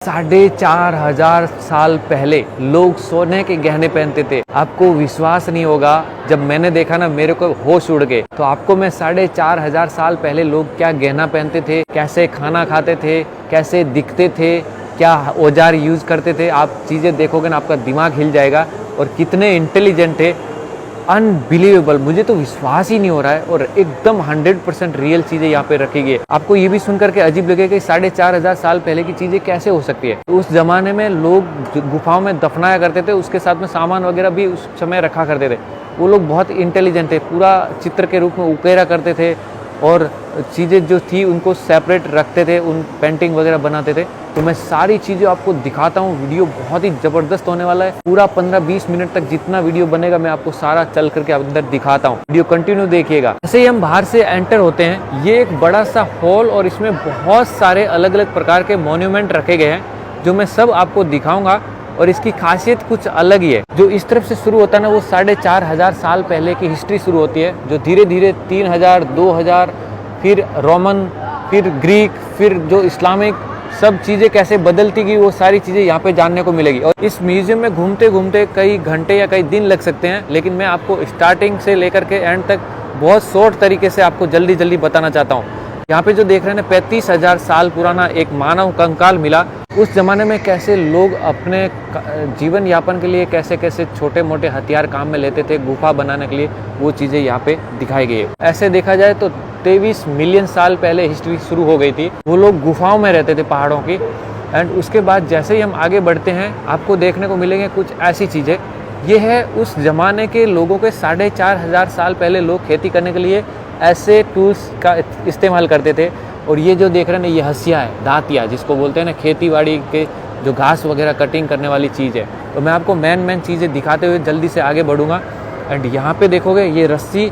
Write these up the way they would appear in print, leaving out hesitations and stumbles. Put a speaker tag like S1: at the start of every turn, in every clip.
S1: 4,500 साल पहले लोग सोने के गहने पहनते थे। आपको विश्वास नहीं होगा, जब मैंने देखा ना मेरे को होश उड़ गए। तो आपको मैं 4,500 साल पहले लोग क्या गहना पहनते थे, कैसे खाना खाते थे, कैसे दिखते थे, क्या औजार यूज करते थे, आप चीज़ें देखोगे ना आपका दिमाग हिल जाएगा। और कितने इंटेलिजेंट थे, अनबिलीवेबल, मुझे तो विश्वास ही नहीं हो रहा है। और एकदम 100% रियल चीज़ें यहाँ पे रखी गई है। आपको ये भी सुन करके अजीब लगेगा कि 4,500 साल पहले की चीज़ें कैसे हो सकती है। तो उस जमाने में लोग गुफाओं में दफनाया करते थे, उसके साथ में सामान वगैरह भी उस समय रखा करते थे। वो लोग बहुत इंटेलिजेंट थे, पूरा चित्र के रूप में उकेरा करते थे और चीज़ें जो थी उनको सेपरेट रखते थे, उन पेंटिंग वगैरह बनाते थे। तो मैं सारी चीज़ें आपको दिखाता हूँ। वीडियो बहुत ही ज़बरदस्त होने वाला है। पूरा 15-20 मिनट तक जितना वीडियो बनेगा मैं आपको सारा चल करके अंदर दिखाता हूँ। वीडियो कंटिन्यू देखिएगा। जैसे ही हम बाहर से एंटर होते हैं, ये एक बड़ा सा हॉल और इसमें बहुत सारे अलग अलग प्रकार के मॉन्यूमेंट रखे गए हैं, जो मैं सब आपको दिखाऊंगा। और इसकी खासियत कुछ अलग ही है। जो इस तरफ से शुरू होता है ना, वो 4,500 साल पहले की हिस्ट्री शुरू होती है, जो धीरे धीरे 3,000, 2,000, फिर रोमन, फिर ग्रीक, फिर जो इस्लामिक, सब चीज़ें कैसे बदलती गई, वो सारी चीज़ें यहाँ पे जानने को मिलेगी। और इस म्यूजियम में घूमते घूमते कई घंटे या कई दिन लग सकते हैं, लेकिन मैं आपको स्टार्टिंग से लेकर के एंड तक बहुत शॉर्ट तरीके से आपको जल्दी जल्दी बताना चाहता हूँ। यहाँ पे जो देख रहे हैं 35,000 साल पुराना एक मानव कंकाल मिला। उस ज़माने में कैसे लोग अपने जीवन यापन के लिए कैसे कैसे छोटे मोटे हथियार काम में लेते थे गुफा बनाने के लिए, वो चीज़ें यहाँ पे दिखाई गई है। ऐसे देखा जाए तो 23 मिलियन साल पहले हिस्ट्री शुरू हो गई थी। वो लोग गुफाओं में रहते थे पहाड़ों की। एंड उसके बाद जैसे ही हम आगे बढ़ते हैं, आपको देखने को मिलेंगे कुछ ऐसी चीज़ें। ये है उस ज़माने के लोगों के 4,500 साल पहले लोग खेती करने के लिए ऐसे टूल्स का इस्तेमाल करते थे। और ये जो देख रहे हैं ना, ये हसिया है, दातिया जिसको बोलते हैं ना, खेती बाड़ी के जो घास वगैरह कटिंग करने वाली चीज़ है। तो मैं आपको मेन चीज़ें दिखाते हुए जल्दी से आगे बढ़ूँगा। एंड यहाँ पे देखोगे ये रस्सी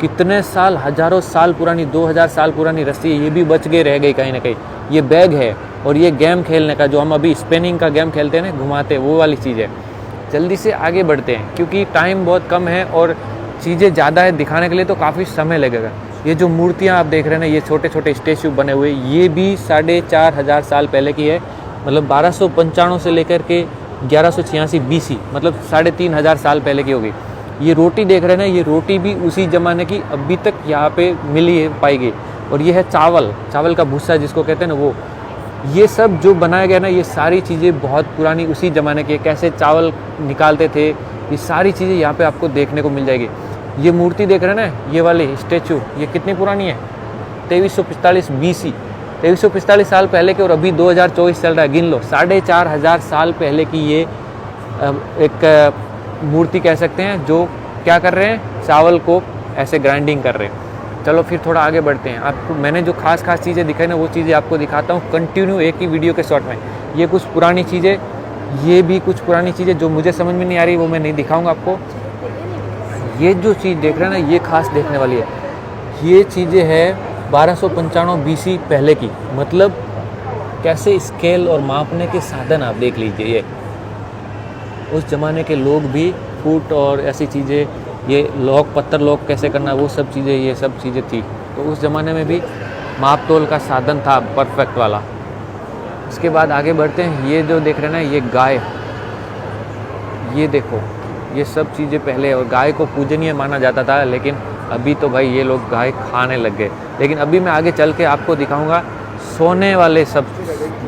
S1: कितने साल, हज़ारों साल पुरानी, 2,000 साल पुरानी रस्सी है। ये भी बच गई, रह गई कहीं ना कहीं। ये बैग है और ये गेम खेलने का, जो हम अभी स्पिनिंग का गेम खेलते हैं ना, घुमाते, वो वाली चीज़ है। जल्दी से आगे बढ़ते हैं क्योंकि टाइम बहुत कम है और चीज़ें ज़्यादा है दिखाने के लिए, तो काफ़ी समय लगेगा। ये जो मूर्तियाँ आप देख रहे हैं ना, ये छोटे छोटे स्टेचू बने हुए, ये भी 4,500 साल पहले की है। मतलब 1295 से लेकर के 1186 BC, मतलब 3,500 साल पहले की होगी। ये रोटी देख रहे हैं ना, ये रोटी भी उसी ज़माने की अभी तक यहाँ पे मिली है, पाई गई। और ये है चावल का भूसा जिसको कहते हैं ना, वो। ये सब जो बनाया गया ना, ये सारी चीज़ें बहुत पुरानी उसी ज़माने की है। कैसे चावल निकालते थे, ये सारी चीज़ें यहाँ पे आपको देखने को मिल जाएगी। ये मूर्ति देख रहे हैं ना, ये वाली स्टेचू, ये कितनी पुरानी है? 2345 BC, 2345 साल पहले के। और अभी 2024 चल रहा है, गिन लो। 4,500 साल पहले की ये एक मूर्ति कह सकते हैं, जो क्या कर रहे हैं, चावल को ऐसे ग्राइंडिंग कर रहे हैं। चलो फिर थोड़ा आगे बढ़ते हैं। आपको मैंने जो खास चीज़ें दिखाई ना, वो चीज़ें आपको दिखाता हूँ कंटिन्यू एक ही वीडियो के शॉर्ट में। ये कुछ पुरानी चीज़ें, ये भी कुछ पुरानी चीज़ें जो मुझे समझ में नहीं आ रही, वो मैं नहीं दिखाऊंगा आपको। ये जो चीज़ देख रहे हैं ना, ये खास देखने वाली है। ये चीज़ें हैं 1295 BC पहले की। मतलब कैसे स्केल और मापने के साधन आप देख लीजिए। ये उस ज़माने के लोग भी फुट और ऐसी चीज़ें, ये पत्थर लॉक कैसे करना, वो सब चीज़ें, ये सब चीज़ें थी। तो उस ज़माने में भी माप तोल का साधन था परफेक्ट वाला। इसके बाद आगे बढ़ते हैं। ये जो देख रहे हैं ना, ये गाय, ये देखो, ये सब चीज़ें पहले। और गाय को पूजनीय माना जाता था, लेकिन अभी तो भाई ये लोग गाय खाने लग गए। लेकिन अभी मैं आगे चल के आपको दिखाऊंगा सोने वाले सब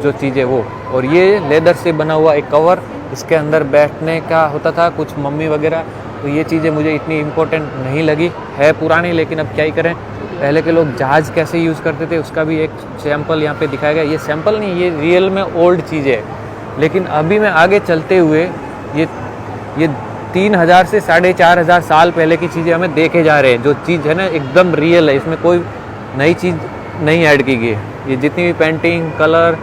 S1: जो चीज़ें, वो। और ये लेदर से बना हुआ एक कवर, इसके अंदर बैठने का होता था कुछ मम्मी वगैरह। तो ये चीज़ें मुझे इतनी इम्पोर्टेंट नहीं लगी, है पुरानी, लेकिन अब क्या ही करें। पहले के लोग जहाज़ कैसे यूज़ करते थे, उसका भी एक सैंपल यहाँ पे दिखाया गया। ये सैंपल नहीं, ये रियल में ओल्ड चीज़ें है। लेकिन अभी मैं आगे चलते हुए ये 3,000 से 4,500 साल पहले की चीज़ें हमें देखे जा रहे हैं। जो चीज़ है ना, एकदम रियल है, इसमें कोई नई चीज़ नहीं ऐड की गई है। ये जितनी भी पेंटिंग, कलर,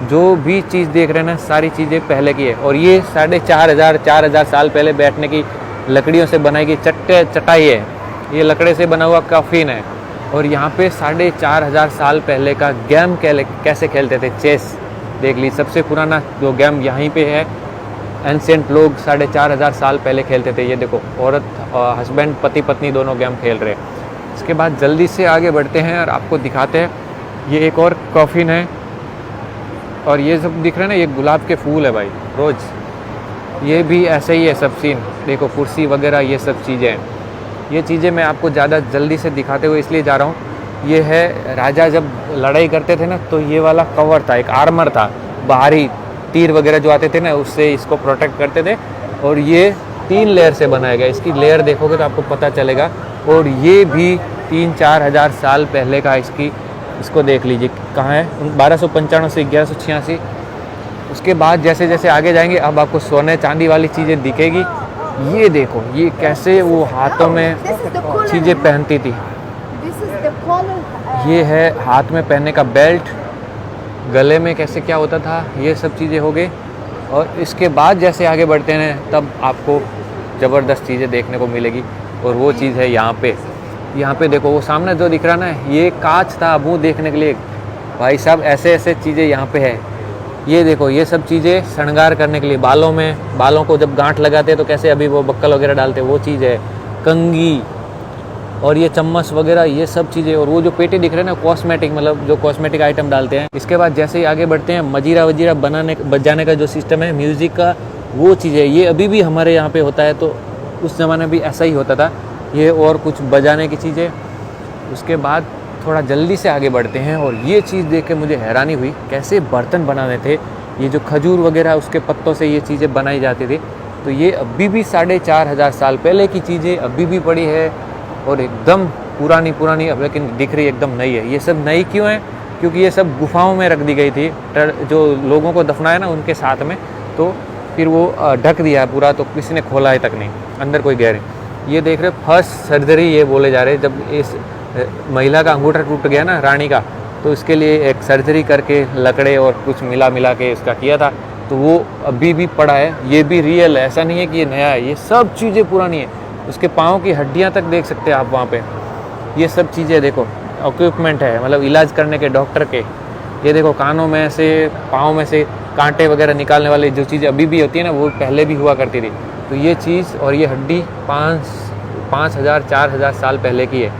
S1: जो भी चीज़ देख रहे हैं ना, सारी चीज़ें पहले की है। और ये 4,500 साल पहले बैठने की लकड़ियों से बनाई गई चटाई है। ये लकड़े से बना हुआ कॉफिन है। और यहाँ पे 4,500 साल पहले का गेम कैसे खेलते थे, चेस देख ली। सबसे पुराना जो गेम यहीं पे है, एंशिएंट लोग 4,500 साल पहले खेलते थे। ये देखो, औरत और हस्बैंड, पति पत्नी दोनों गेम खेल रहे हैं। इसके बाद जल्दी से आगे बढ़ते हैं और आपको दिखाते हैं। ये एक और कॉफिन है, और ये सब दिख रहे हैं ना, ये गुलाब के फूल है भाई, रोज़। ये भी ऐसे ही है सब सीन, देखो कुर्सी वगैरह ये सब चीज़ें हैं। ये चीज़ें मैं आपको ज़्यादा जल्दी से दिखाते हुए इसलिए जा रहा हूँ, ये है राजा जब लड़ाई करते थे ना, तो ये वाला कवर था, एक आर्मर था, बाहरी तीर वगैरह जो आते थे ना, उससे इसको प्रोटेक्ट करते थे। और ये 3 लेयर से बनाया गया, इसकी लेयर देखोगे तो आपको पता चलेगा। और ये भी 3-4 हज़ार साल पहले का इसको देख लीजिए कहाँ है, 1295 से 1186। उसके बाद जैसे जैसे आगे जाएंगे अब आपको सोने चांदी वाली चीज़ें दिखेगी। ये देखो ये कैसे वो हाथों में चीज़ें पहनती थी। ये है हाथ में पहनने का बेल्ट, गले में कैसे क्या होता था, ये सब चीज़ें हो गई। और इसके बाद जैसे आगे बढ़ते हैं तब आपको ज़बरदस्त चीज़ें देखने को मिलेगी। और वो चीज़ है यहाँ पे देखो, वो सामने जो दिख रहा ना, ये कांच था मुँह देखने के लिए। भाई साहब ऐसे ऐसे चीज़ें यहाँ पे है। ये देखो ये सब चीज़ें श्रृंगार करने के लिए, बालों को जब गांठ लगाते हैं तो कैसे अभी वो बक्कल वगैरह डालते हैं, वो चीज़ है। कंघी और ये चम्मच वगैरह ये सब चीज़ें। और वो जो पेटी दिख रहे हैं ना, कॉस्मेटिक, मतलब जो कॉस्मेटिक आइटम डालते हैं। इसके बाद जैसे ही आगे बढ़ते हैं, मजीरा वजीरा बजाने का जो सिस्टम है म्यूज़िक का, वो चीज़ है। ये अभी भी हमारे यहाँ पे होता है, तो उस ज़माने भी ऐसा ही होता था। ये और कुछ बजाने की चीज़ें। उसके बाद थोड़ा जल्दी से आगे बढ़ते हैं, और ये चीज़ देख के मुझे हैरानी हुई, कैसे बर्तन बनाने थे। ये जो खजूर वगैरह उसके पत्तों से ये चीज़ें बनाई जाती थी। तो ये अभी भी 4,500 साल पहले की चीज़ें अभी भी पड़ी है, और एकदम पुरानी अब लेकिन दिख रही एकदम नई है। ये सब नई क्यों है? क्योंकि ये सब गुफाओं में रख दी गई थी, जो लोगों को दफनाया ना उनके साथ में, तो फिर वो ढक दिया है पूरा, तो किसी ने खोला है तक नहीं, अंदर कोई गहरे। ये देख रहे फर्स्ट सर्जरी ये बोले जा रहे, जब इस महिला का अंगूठा टूट गया ना, रानी का, तो इसके लिए एक सर्जरी करके लकड़े और कुछ मिला के इसका किया था। तो वो अभी भी पड़ा है, ये भी रियल है, ऐसा नहीं है कि ये नया है। ये सब चीज़ें पुरानी है। उसके पाँव की हड्डियाँ तक देख सकते हैं आप वहाँ पे। ये सब चीज़ें देखो, इक्विपमेंट है, मतलब इलाज करने के डॉक्टर के। ये देखो कानों में से, पाँव में से कांटे वगैरह निकालने वाली जो चीज़ें अभी भी होती है ना, वो पहले भी हुआ करती थी। तो ये चीज़ और ये हड्डी 5,000-4,000 साल पहले की है।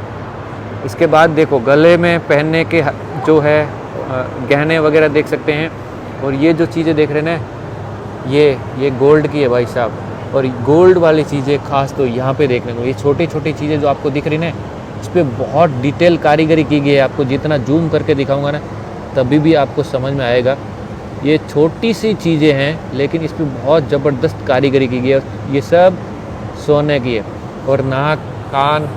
S1: इसके बाद देखो गले में पहनने के जो है गहने वगैरह देख सकते हैं। और ये जो चीज़ें देख रहे हैं ना, ये गोल्ड की है भाई साहब। और गोल्ड वाली चीज़ें खास तो यहाँ पे देखने को, ये छोटी छोटी चीज़ें जो आपको दिख रही ना, इस पर बहुत डिटेल कारीगरी की गई है। आपको जितना जूम करके दिखाऊंगा ना, तभी भी आपको समझ में आएगा। ये छोटी सी चीज़ें हैं, लेकिन इस पर बहुत ज़बरदस्त कारीगरी की गई है। ये सब सोने की है। और नाक, कान,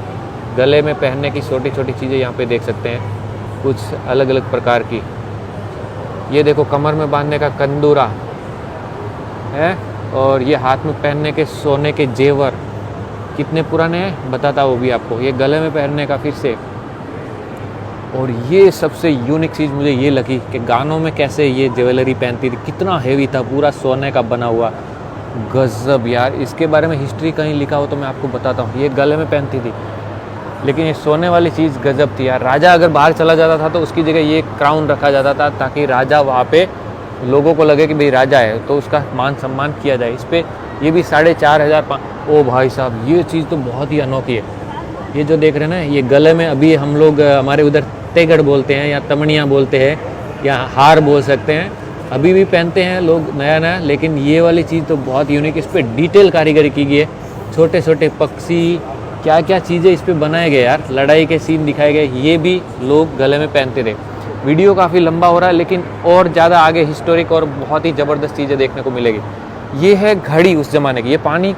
S1: गले में पहनने की छोटी छोटी चीज़ें यहाँ पे देख सकते हैं, कुछ अलग अलग प्रकार की। ये देखो कमर में बांधने का कंदूरा है, और ये हाथ में पहनने के सोने के जेवर कितने पुराने हैं बताता वो भी आपको। ये गले में पहनने का फिर से। और ये सबसे यूनिक चीज़ मुझे ये लगी कि गानों में कैसे ये ज्वेलरी पहनती थी, कितना हेवी था, पूरा सोने का बना हुआ, गजब यार। इसके बारे में हिस्ट्री कहीं लिखा हो तो मैं आपको बताता हूँ। ये गले में पहनती थी, लेकिन ये सोने वाली चीज़ गजब थी यार। राजा अगर बाहर चला जाता था तो उसकी जगह ये क्राउन रखा जाता था, ताकि राजा वहाँ पे लोगों को लगे कि भाई राजा है, तो उसका मान सम्मान किया जाए। इस पर ये भी 4,500। ओ भाई साहब, ये चीज़ तो बहुत ही अनोखी है। ये जो देख रहे हैं ना, ये गले में अभी हम लोग, हमारे उधर तेगड़ बोलते हैं या तमनिया बोलते हैं या हार बोल सकते हैं, अभी भी पहनते हैं लोग नया नया। लेकिन ये वाली चीज़ तो बहुत यूनिक, इस पर डिटेल कारीगरी की गई है। छोटे छोटे पक्षी, क्या क्या चीज़ें इस पर बनाए गए यार, लड़ाई के सीन दिखाए गए, ये भी लोग गले में पहनते थे। वीडियो काफ़ी लंबा हो रहा है, लेकिन और ज़्यादा आगे हिस्टोरिक और बहुत ही ज़बरदस्त चीज़ें देखने को मिलेगी। ये है घड़ी उस ज़माने की। ये पानी,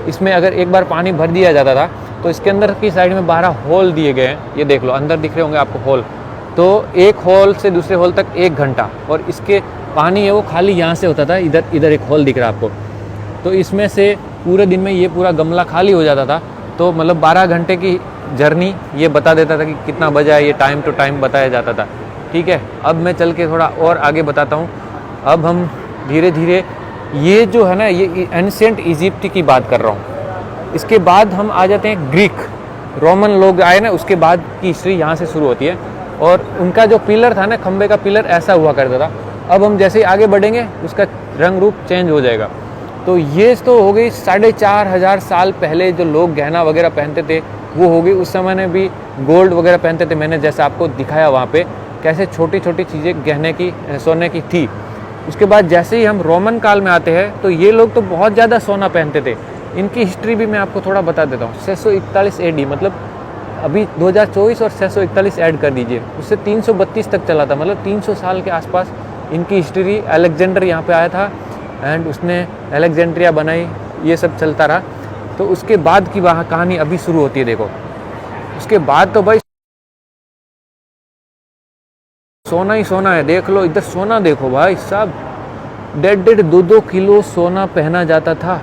S1: इसमें अगर एक बार पानी भर दिया जाता था तो इसके अंदर की साइड में 12 होल दिए गए हैं। ये देख लो, अंदर दिख रहे होंगे आपको होल। तो एक होल से दूसरे होल तक 1 घंटा, और इसके पानी है वो खाली यहाँ से होता था, इधर एक होल दिख रहा है आपको। तो इसमें से पूरे दिन में ये पूरा गमला खाली हो जाता था। तो मतलब 12 घंटे की जर्नी ये बता देता था कि कितना बजा है, ये टाइम टू टाइम बताया जाता था। ठीक है, अब मैं चल के थोड़ा और आगे बताता हूँ। अब हम धीरे धीरे, ये जो है ना, ये एंशिएंट इजिप्ट की बात कर रहा हूँ। इसके बाद हम आ जाते हैं ग्रीक, रोमन लोग आए ना, उसके बाद की हिस्ट्री यहाँ से शुरू होती है। और उनका जो पिलर था ना, खंबे का पिलर ऐसा हुआ करता था। अब हम जैसे ही आगे बढ़ेंगे उसका रंग रूप चेंज हो जाएगा। तो ये तो हो गई 4,500 साल पहले जो लोग गहना वगैरह पहनते थे, वो हो गई। उस समय में भी गोल्ड वगैरह पहनते थे। मैंने जैसा आपको दिखाया वहाँ पे कैसे छोटी छोटी चीज़ें गहने की, सोने की थी। उसके बाद जैसे ही हम रोमन काल में आते हैं तो ये लोग तो बहुत ज़्यादा सोना पहनते थे। इनकी हिस्ट्री भी मैं आपको थोड़ा बता देता हूँ। 641 AD, मतलब अभी 2024 और 641 ऐड कर दीजिए, उससे 332 तक चला था, मतलब 300 साल के आसपास इनकी हिस्ट्री। अलेक्जेंडर यहाँ पे आया था एंड उसने अलेक्जेंड्रिया बनाई, ये सब चलता रहा। तो उसके बाद की वहाँ कहानी अभी शुरू होती है, देखो। उसके बाद तो भाई सोना ही सोना है, देख लो इधर सोना, देखो भाई साहब, 1.5-2 किलो सोना पहना जाता था।